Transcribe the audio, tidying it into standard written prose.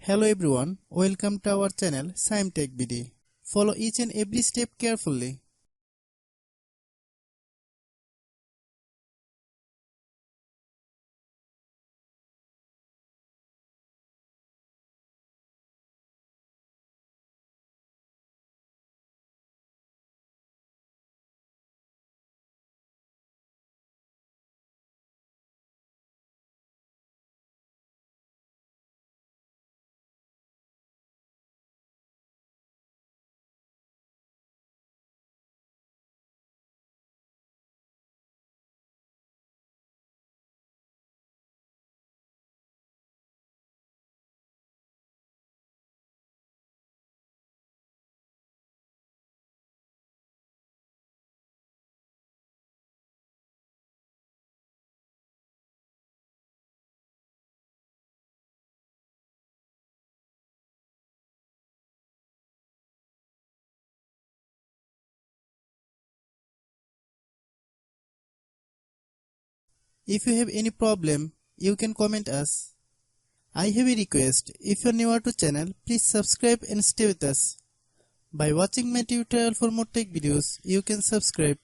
Hello everyone, welcome to our channel Shaem TechBD. Follow each and every step carefully. If you have any problem, you can comment us. I have a request, if you are newer to channel, please subscribe and stay with us. By watching my tutorial for more tech videos, you can subscribe.